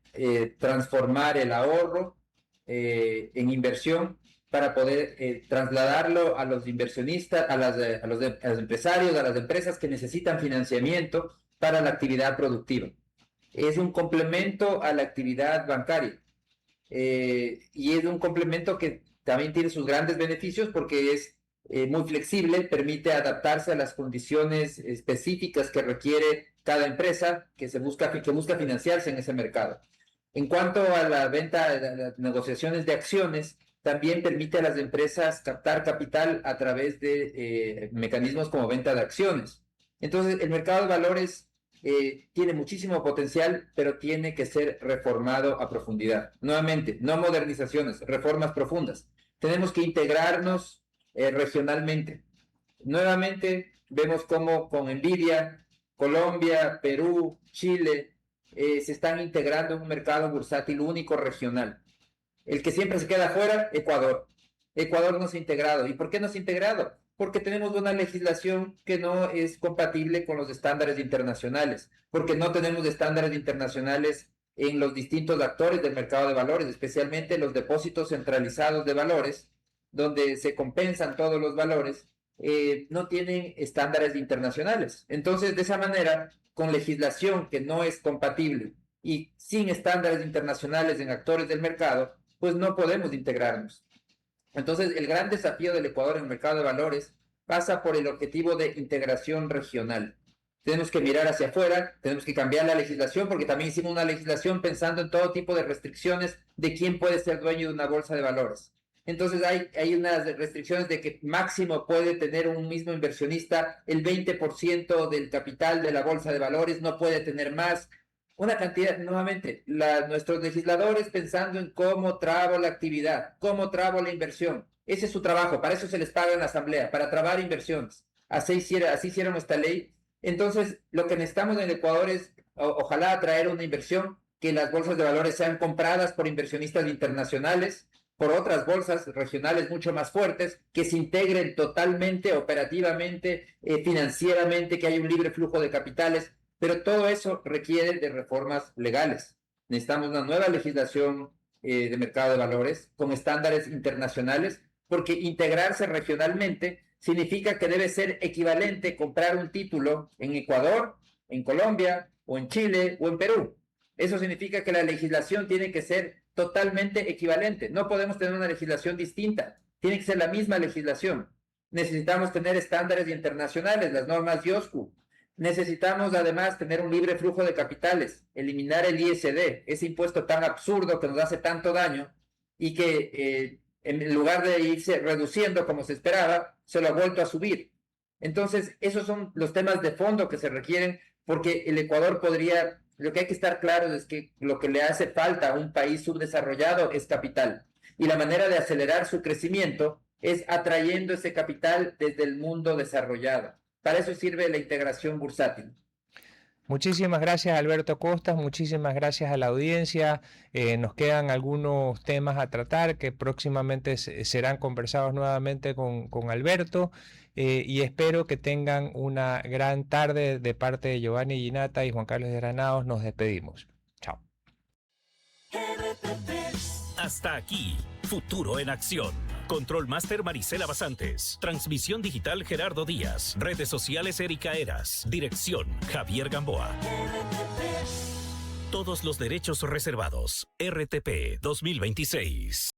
C: transformar el ahorro en inversión, para poder trasladarlo a los inversionistas, a los empresarios, a las empresas que necesitan financiamiento para la actividad productiva. Es un complemento a la actividad bancaria, y es un complemento que también tiene sus grandes beneficios porque es muy flexible, permite adaptarse a las condiciones específicas que requiere cada empresa que busca financiarse en ese mercado. En cuanto a la venta, las negociaciones de acciones, también permite a las empresas captar capital a través de mecanismos como venta de acciones. Entonces, el mercado de valores tiene muchísimo potencial, pero tiene que ser reformado a profundidad. Nuevamente, no modernizaciones, reformas profundas. Tenemos que integrarnos regionalmente. Nuevamente, vemos cómo con Nvidia, Colombia, Perú, Chile, se están integrando en un mercado bursátil único regional. El que siempre se queda afuera, Ecuador. Ecuador no se ha integrado. ¿Y por qué no se ha integrado? Porque tenemos una legislación que no es compatible con los estándares internacionales, porque no tenemos estándares internacionales en los distintos actores del mercado de valores, especialmente los depósitos centralizados de valores, donde se compensan todos los valores, no tienen estándares internacionales. Entonces, de esa manera, con legislación que no es compatible y sin estándares internacionales en actores del mercado, pues no podemos integrarnos. Entonces, el gran desafío del Ecuador en el mercado de valores pasa por el objetivo de integración regional. Tenemos que mirar hacia afuera, tenemos que cambiar la legislación, porque también hicimos una legislación pensando en todo tipo de restricciones de quién puede ser dueño de una bolsa de valores. Entonces hay unas restricciones de que máximo puede tener un mismo inversionista el 20% del capital de la bolsa de valores, no puede tener más. Una cantidad, nuevamente, nuestros legisladores pensando en cómo trabo la actividad, cómo trabo la inversión. Ese es su trabajo, para eso se les paga en la asamblea, para trabar inversiones. Así hicieron esta ley. Entonces, lo que necesitamos en el Ecuador es, ojalá, atraer una inversión, que las bolsas de valores sean compradas por inversionistas internacionales, por otras bolsas regionales mucho más fuertes, que se integren totalmente, operativamente, financieramente, que haya un libre flujo de capitales, pero todo eso requiere de reformas legales. Necesitamos una nueva legislación de mercado de valores con estándares internacionales, porque integrarse regionalmente significa que debe ser equivalente comprar un título en Ecuador, en Colombia, o en Chile, o en Perú. Eso significa que la legislación tiene que ser totalmente equivalente. No podemos tener una legislación distinta. Tiene que ser la misma legislación. Necesitamos tener estándares internacionales, las normas IOSCO. Necesitamos además tener un libre flujo de capitales, eliminar el ISD, ese impuesto tan absurdo que nos hace tanto daño y que en lugar de irse reduciendo como se esperaba, se lo ha vuelto a subir. Entonces, esos son los temas de fondo que se requieren, porque el Ecuador podría... Lo que hay que estar claro es que lo que le hace falta a un país subdesarrollado es capital. Y la manera de acelerar su crecimiento es atrayendo ese capital desde el mundo desarrollado. Para eso sirve la integración bursátil.
B: Muchísimas gracias, Alberto Costas, muchísimas gracias a la audiencia. Nos quedan algunos temas a tratar que próximamente serán conversados nuevamente con Alberto, y espero que tengan una gran tarde. De parte de Giovanni Ginata y Juan Carlos de Granados, nos despedimos. Chao.
D: Hasta aquí, Futuro en acción. Control Master Marisela Basantes. Transmisión digital Gerardo Díaz. Redes sociales Erika Eras. Dirección Javier Gamboa. Todos los derechos reservados. RTP 2026.